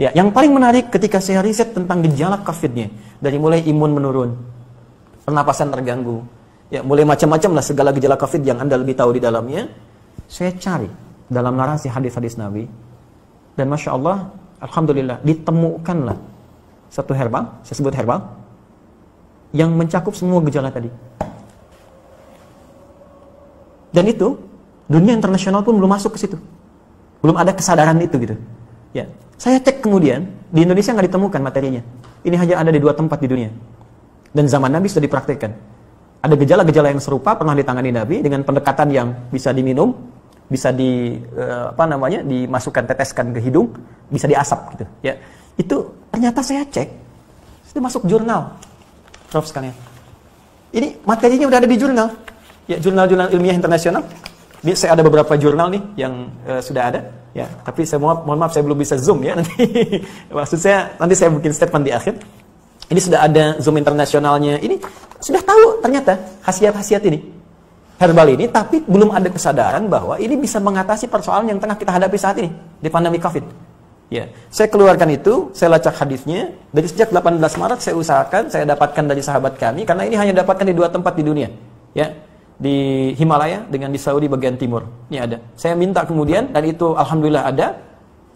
Ya, yang paling menarik ketika saya riset tentang gejala COVID-nya, dari mulai imun menurun, pernapasan terganggu, ya mulai macam-macam lah segala gejala COVID yang Anda lebih tahu di dalamnya, saya cari dalam narasi hadis-hadis Nabi, dan Masya Allah, Alhamdulillah, ditemukanlah satu herbal, saya sebut herbal, yang mencakup semua gejala tadi. Dan itu, dunia internasional pun belum masuk ke situ. Belum ada kesadaran itu gitu. Ya, saya cek kemudian, di Indonesia nggak ditemukan materinya. Ini hanya ada di 2 tempat di dunia. Dan zaman Nabi sudah dipraktikkan. Ada gejala-gejala yang serupa pernah ditangani Nabi dengan pendekatan yang bisa diminum, bisa dimasukkan, teteskan ke hidung, bisa diasap gitu. Ya, itu ternyata saya cek sudah masuk jurnal, Prof sekalian. Ini materinya udah ada di jurnal, ya jurnal-jurnal ilmiah internasional. Saya ada beberapa jurnal nih yang sudah ada, ya. Tapi saya mohon maaf saya belum bisa zoom ya nanti. Maksud saya nanti saya bikin statement di akhir. Ini sudah ada zoom internasionalnya. Ini sudah tahu ternyata khasiat-khasiat ini herbal ini, tapi belum ada kesadaran bahwa ini bisa mengatasi persoalan yang tengah kita hadapi saat ini di pandemi COVID. Ya, saya keluarkan itu, saya lacak hadisnya dari sejak 18 Maret saya usahakan saya dapatkan dari sahabat kami karena ini hanya dapatkan di 2 tempat di dunia, ya. Di Himalaya dengan di Saudi bagian timur. Ini ada. Saya minta kemudian dan itu alhamdulillah ada.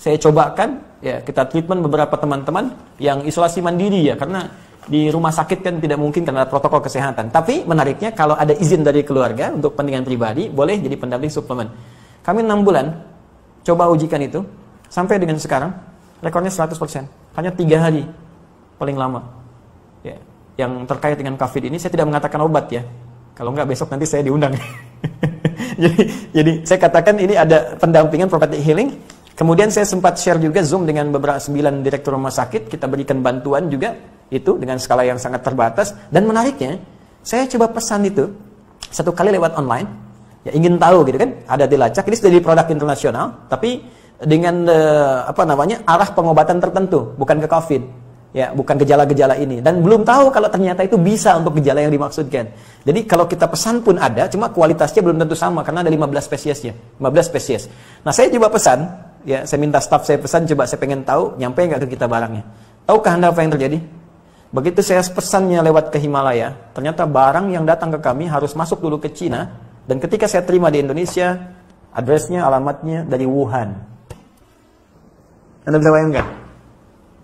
Saya cobakan, ya kita treatment beberapa teman-teman yang isolasi mandiri ya karena di rumah sakit kan tidak mungkin karena protokol kesehatan. Tapi menariknya kalau ada izin dari keluarga untuk kepentingan pribadi boleh jadi pendamping suplemen. Kami 6 bulan coba ujikan itu sampai dengan sekarang rekornya 100%. Hanya 3 hari paling lama. Ya, yang terkait dengan COVID ini saya tidak mengatakan obat ya. Kalau enggak besok nanti saya diundang. jadi saya katakan ini ada pendampingan prophetic healing. Kemudian saya sempat share juga Zoom dengan beberapa 9 direktur rumah sakit. Kita berikan bantuan juga itu dengan skala yang sangat terbatas. Dan menariknya, saya coba pesan itu 1 kali lewat online. Ya ingin tahu gitu kan, ada dilacak. Ini sudah di produk internasional, tapi dengan arah pengobatan tertentu, bukan ke COVID. Ya, bukan gejala-gejala ini. Dan belum tahu kalau ternyata itu bisa untuk gejala yang dimaksudkan. Jadi kalau kita pesan pun ada, cuma kualitasnya belum tentu sama karena ada 15 spesiesnya. 15 spesies. Nah, saya coba pesan, ya, saya minta staff saya pesan, coba saya pengen tahu nyampe nggak ke kita barangnya. Tahukah Anda apa yang terjadi? Begitu saya pesannya lewat ke Himalaya, ternyata barang yang datang ke kami harus masuk dulu ke Cina, dan ketika saya terima di Indonesia, addressnya, alamatnya dari Wuhan. Anda bisa bayangkan?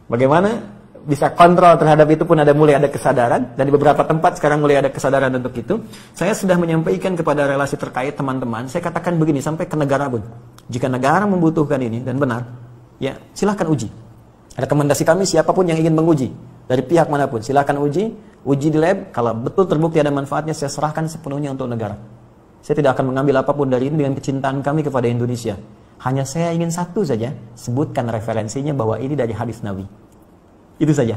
Bagaimana bisa kontrol terhadap itu pun mulai ada kesadaran, dan di beberapa tempat sekarang mulai ada kesadaran untuk itu. Saya sudah menyampaikan kepada relasi terkait teman-teman, saya katakan begini sampai ke negara pun. Jika negara membutuhkan ini dan benar, ya silahkan uji. Rekomendasi kami siapapun yang ingin menguji dari pihak manapun, silahkan uji di lab. Kalau betul terbukti ada manfaatnya, saya serahkan sepenuhnya untuk negara. Saya tidak akan mengambil apapun dari ini dengan kecintaan kami kepada Indonesia. Hanya saya ingin satu saja, sebutkan referensinya bahwa ini dari hadis Nabi. Itu saja.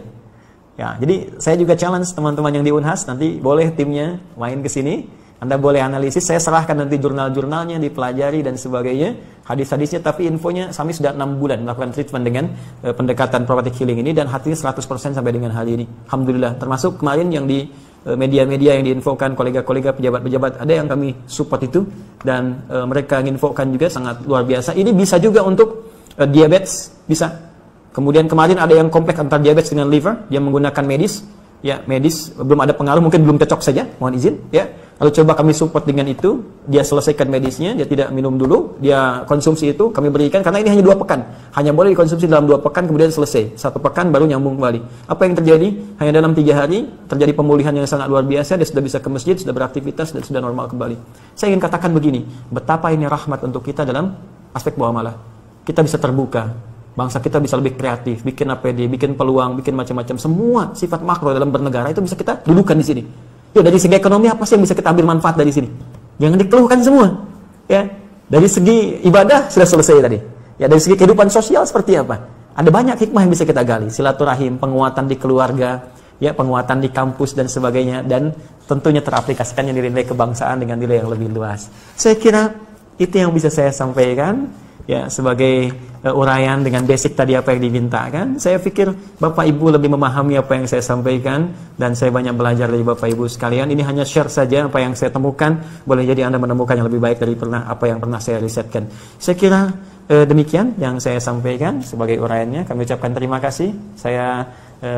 Ya, jadi saya juga challenge teman-teman yang di Unhas, nanti boleh timnya main ke sini. Anda boleh analisis, saya serahkan nanti jurnal-jurnalnya, dipelajari dan sebagainya, hadis-hadisnya, tapi infonya kami sudah 6 bulan melakukan treatment dengan pendekatan prophetic healing ini, dan hatinya 100% sampai dengan hari ini. Alhamdulillah, termasuk kemarin yang di media-media yang diinfokan kolega-kolega pejabat-pejabat, ada yang kami support itu, dan mereka menginfokan juga sangat luar biasa. Ini bisa juga untuk diabetes, bisa. Kemudian kemarin ada yang kompleks antara diabetes dengan liver, dia menggunakan medis, ya medis belum ada pengaruh, mungkin belum cocok saja, mohon izin, ya. Lalu coba kami support dengan itu, dia selesaikan medisnya, dia tidak minum dulu, dia konsumsi itu, kami berikan, karena ini hanya 2 pekan, hanya boleh dikonsumsi dalam 2 pekan, kemudian selesai, 1 pekan baru nyambung kembali. Apa yang terjadi? Hanya dalam 3 hari, terjadi pemulihan yang sangat luar biasa, dia sudah bisa ke masjid, sudah beraktivitas, dan sudah normal kembali. Saya ingin katakan begini, betapa ini rahmat untuk kita dalam aspek muamalah. Kita bisa terbuka. Bangsa kita bisa lebih kreatif, bikin APD, bikin peluang, bikin macam-macam. Semua sifat makro dalam bernegara itu bisa kita dudukan di sini. Ya, dari segi ekonomi apa sih yang bisa kita ambil manfaat dari sini? Jangan dikeluhkan semua. Ya, dari segi ibadah sudah selesai tadi. Ya, dari segi kehidupan sosial seperti apa? Ada banyak hikmah yang bisa kita gali. Silaturahim, penguatan di keluarga, ya, penguatan di kampus dan sebagainya, dan tentunya teraplikasikannya nilai kebangsaan dengan nilai yang lebih luas. Saya kira itu yang bisa saya sampaikan. Ya, sebagai uraian dengan basic tadi apa yang dimintakan. Saya pikir Bapak Ibu lebih memahami apa yang saya sampaikan, dan saya banyak belajar dari Bapak Ibu sekalian. Ini hanya share saja apa yang saya temukan. Boleh jadi Anda menemukan yang lebih baik dari apa yang pernah saya risetkan. Saya kira demikian yang saya sampaikan sebagai uraiannya. Kami ucapkan terima kasih. Saya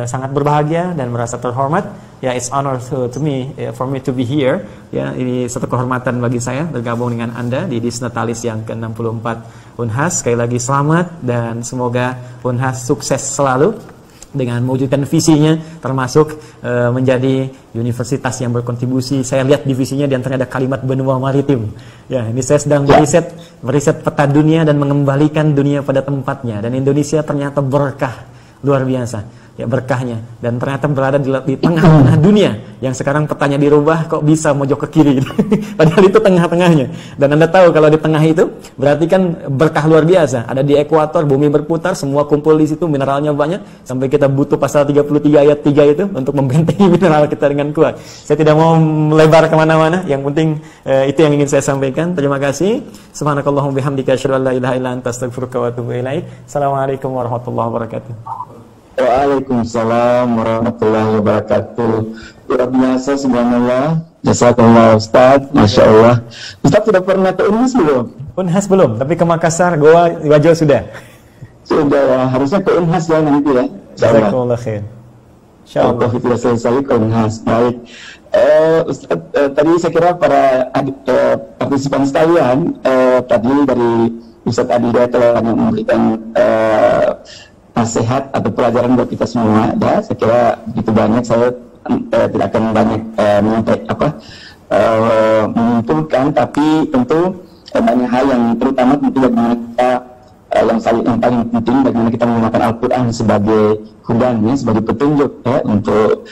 sangat berbahagia dan merasa terhormat. Ya, it's honor to me for me to be here. Ya, ini satu kehormatan bagi saya bergabung dengan Anda di Disnatalis yang ke-64 Unhas. Sekali lagi selamat dan semoga Unhas sukses selalu dengan mewujudkan visinya, termasuk menjadi universitas yang berkontribusi. Saya lihat divisinya di antaranya ada kalimat benua maritim. Ya, ini saya sedang meriset peta dunia dan mengembalikan dunia pada tempatnya. Dan Indonesia ternyata berkah luar biasa. Ya, berkahnya, dan ternyata berada di tengah-tengah dunia yang sekarang petanya dirubah kok bisa mojok ke kiri gitu. Padahal itu tengah-tengahnya. Dan Anda tahu kalau di tengah itu berarti kan berkah luar biasa. Ada di ekuator, bumi berputar, semua kumpul di situ, mineralnya banyak sampai kita butuh pasal 33 ayat 3 itu untuk membentengi mineral kita dengan kuat. Saya tidak mau melebar kemana-mana. Yang penting itu yang ingin saya sampaikan. Terima kasih. Subhanakallahumma bihamdika asyhadu an la ilaha illa anta astaghfiruka wa atubu ilaik. Assalamualaikum warahmatullahi wabarakatuh. Waalaikumsalam warahmatullahi wabarakatuh. Luar biasa, subhanallah. Jazakallah Ustaz, Masya Allah. Ustaz sudah pernah ke Unhas belum? Unhas belum, tapi ke Makassar, Goa, Wajo sudah. Sudah ya, harusnya ke Unhas ya nanti ya. Jazakallah khair. Insyaallah kita selesai ke Unhas. Baik. Ustaz, tadi saya kira para partisipan sekalian, tadi dari Ustaz Adida telah memberikan nasihat atau pelajaran buat kita semua. Ya, saya kira begitu banyak. Saya tidak akan banyak menyimpulkan, tapi tentu banyak hal yang terutama tentu bagaimana kita yang paling penting bagaimana kita menggunakan Al-Quran sebagai hudan, ya, sebagai petunjuk ya, untuk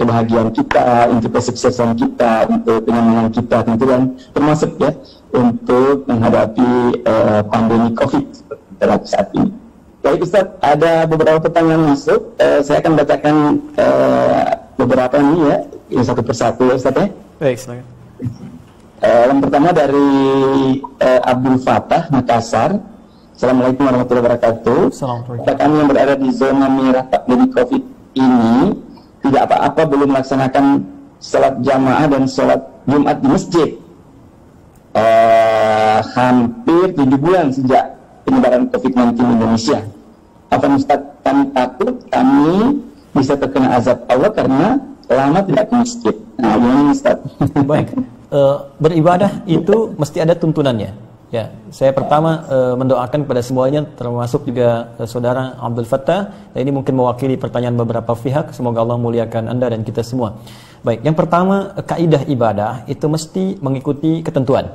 kebahagiaan kita, untuk kesuksesan kita, untuk kenyamanan kita tentu, dan termasuk ya untuk menghadapi pandemi COVID dalam saat ini. Baik Ustaz, ada beberapa pertanyaan masuk. Saya akan bacakan beberapa ini ya, satu persatu ya Ustaz ya. Baik, silakan. Yang pertama dari Abdul Fatah, Makassar. Assalamualaikum warahmatullahi wabarakatuh. Pada kami yang berada di zona merah pandemi COVID ini, tidak apa-apa belum melaksanakan sholat jamaah dan sholat Jumat di masjid. Hampir 7 bulan sejak penyebaran COVID-19 di Indonesia. Apa Ustaz, kami takut kami bisa terkena azab Allah karena lama tidak ke masjid. Nah, ini Ustaz. Baik, beribadah itu mesti ada tuntunannya. Ya, saya pertama mendoakan kepada semuanya, termasuk juga saudara Abdul Fattah. Dan ini mungkin mewakili pertanyaan beberapa pihak. Semoga Allah muliakan Anda dan kita semua. Baik, yang pertama, kaidah ibadah itu mesti mengikuti ketentuan.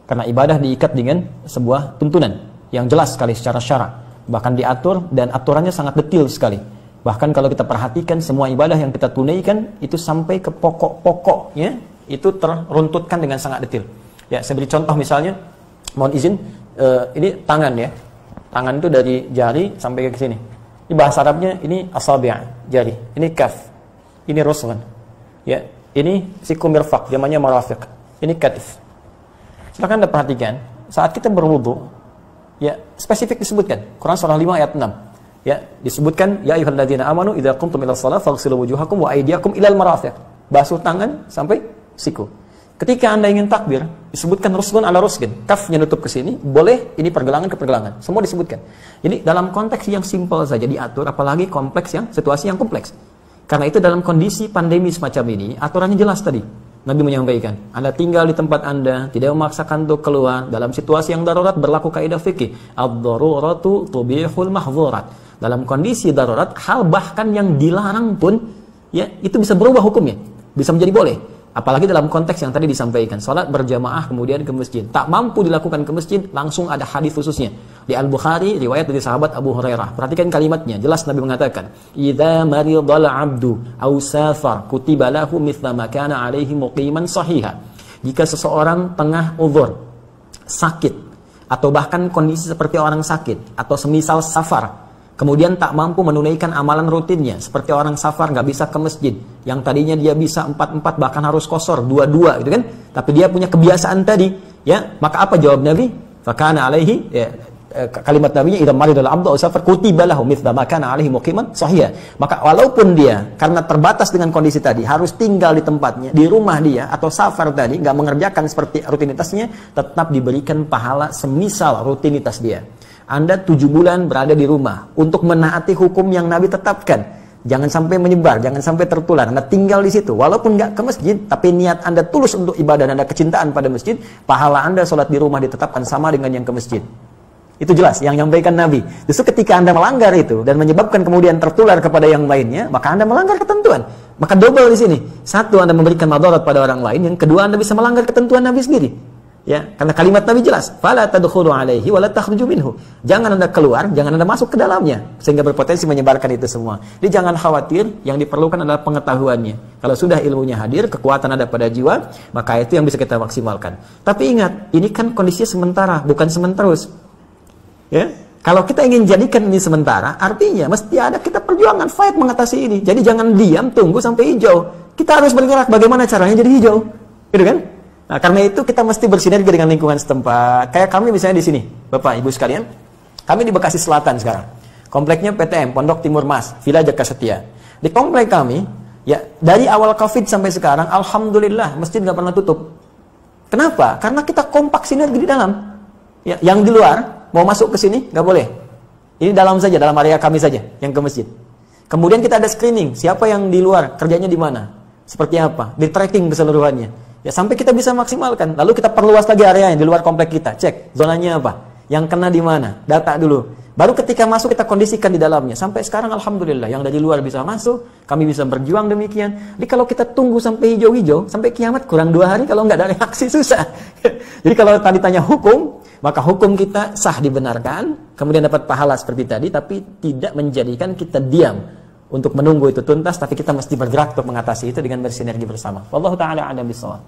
Karena ibadah diikat dengan sebuah tuntunan yang jelas sekali secara syarak, bahkan diatur dan aturannya sangat detail sekali. Bahkan kalau kita perhatikan semua ibadah yang kita tunaikan itu sampai ke pokok-pokoknya itu teruntutkan dengan sangat detail. Ya, saya beri contoh misalnya, mohon izin, ini tangan ya, tangan itu dari jari sampai ke sini. Ini bahasa Arabnya ini asabi', jari. Ini kaf, ini ruslan. Ya, ini siku mirfaq, namanya marafiq. Ini katif. Silakan Anda perhatikan saat kita berwudu. Ya, spesifik disebutkan. Quran surah 5 ayat 6. Ya, disebutkan ya ayyuhalladzina amanu idza qumtum ilas shalah faghsilu wujuhakum wa aydiyakum ilal marafiq. Basuh tangan sampai siku. Ketika Anda ingin takbir, disebutkan rusgun ala rusgin. Kafnya nutup ke sini, boleh ini pergelangan ke pergelangan. Semua disebutkan. Jadi dalam konteks yang simpel saja diatur, apalagi kompleks yang situasi yang kompleks. Karena itu dalam kondisi pandemi semacam ini, aturannya jelas tadi. Nabi menyampaikan, Anda tinggal di tempat Anda, tidak memaksakan untuk keluar. Dalam situasi yang darurat berlaku kaidah fikih, ad-daruratu tubihul mahdzurat. Dalam kondisi darurat, hal bahkan yang dilarang pun, ya itu bisa berubah hukumnya, bisa menjadi boleh. Apalagi dalam konteks yang tadi disampaikan, salat berjamaah kemudian ke masjid. Tak mampu dilakukan ke masjid, langsung ada hadis khususnya. Di Al-Bukhari, riwayat dari sahabat Abu Hurairah. Perhatikan kalimatnya, jelas Nabi mengatakan, "Idza maridal 'abdu aw safar, kutiba lahu mithla ma kana 'alaihi muqiman sahiha." Jika seseorang tengah uzur, sakit, atau bahkan kondisi seperti orang sakit, atau semisal safar, kemudian tak mampu menunaikan amalan rutinnya, seperti orang safar nggak bisa ke masjid, yang tadinya dia bisa 4-4 bahkan harus qashar 2-2 gitu kan, tapi dia punya kebiasaan tadi, ya maka apa jawab Nabi? Fakana alaihi, ya, kalimat nabinya idza maridal abdu aw safar kutiba lahu mithla ma kana alaihi muqiman sahih. Maka walaupun dia karena terbatas dengan kondisi tadi harus tinggal di tempatnya, di rumah dia atau safar tadi, nggak mengerjakan seperti rutinitasnya, tetap diberikan pahala semisal rutinitas dia. Anda 7 bulan berada di rumah untuk menaati hukum yang Nabi tetapkan. Jangan sampai menyebar, jangan sampai tertular. Anda tinggal di situ, walaupun nggak ke masjid, tapi niat Anda tulus untuk ibadah dan ada kecintaan pada masjid, pahala Anda sholat di rumah ditetapkan sama dengan yang ke masjid. Itu jelas, yang nyampaikan Nabi. Justru ketika Anda melanggar itu dan menyebabkan kemudian tertular kepada yang lainnya, maka Anda melanggar ketentuan. Maka double di sini. Satu, Anda memberikan madarat pada orang lain. Yang kedua, Anda bisa melanggar ketentuan Nabi sendiri. Ya, karena kalimat Nabi jelas, fala tadkhulu alaihi wa la takhruju minhu. Jangan Anda keluar, jangan Anda masuk ke dalamnya sehingga berpotensi menyebarkan itu semua. Jadi jangan khawatir, yang diperlukan adalah pengetahuannya. Kalau sudah ilmunya hadir, kekuatan ada pada jiwa, maka itu yang bisa kita maksimalkan. Tapi ingat, ini kan kondisinya sementara, bukan sementerus. Ya, kalau kita ingin jadikan ini sementara, artinya mesti ada kita perjuangan, fight mengatasi ini. Jadi jangan diam, tunggu sampai hijau. Kita harus bergerak, bagaimana caranya jadi hijau, gitu kan? Nah, karena itu kita mesti bersinergi dengan lingkungan setempat. Kayak kami misalnya di sini, Bapak Ibu sekalian, kami di Bekasi Selatan sekarang. Kompleknya PTM, Pondok Timur Mas, Villa Jaka Setia. Di komplek kami, ya dari awal COVID sampai sekarang, alhamdulillah masjid nggak pernah tutup. Kenapa? Karena kita kompak sinergi di dalam. Ya, yang di luar mau masuk ke sini nggak boleh. Ini dalam saja, dalam area kami saja yang ke masjid. Kemudian kita ada screening, siapa yang di luar, kerjanya di mana, seperti apa, di tracking keseluruhannya. Ya, sampai kita bisa maksimalkan. Lalu kita perluas lagi area yang di luar komplek kita. Cek zonanya apa, yang kena di mana, data dulu. Baru ketika masuk kita kondisikan di dalamnya. Sampai sekarang alhamdulillah yang dari luar bisa masuk, kami bisa berjuang demikian. Jadi kalau kita tunggu sampai hijau-hijau, sampai kiamat kurang 2 hari kalau nggak ada reaksi susah. Jadi kalau tadi tanya hukum, maka hukum kita sah dibenarkan, kemudian dapat pahala seperti tadi, tapi tidak menjadikan kita diam untuk menunggu itu tuntas, tapi kita mesti bergerak untuk mengatasi itu dengan bersinergi bersama. Wallahu ta'ala a'lam bishawab.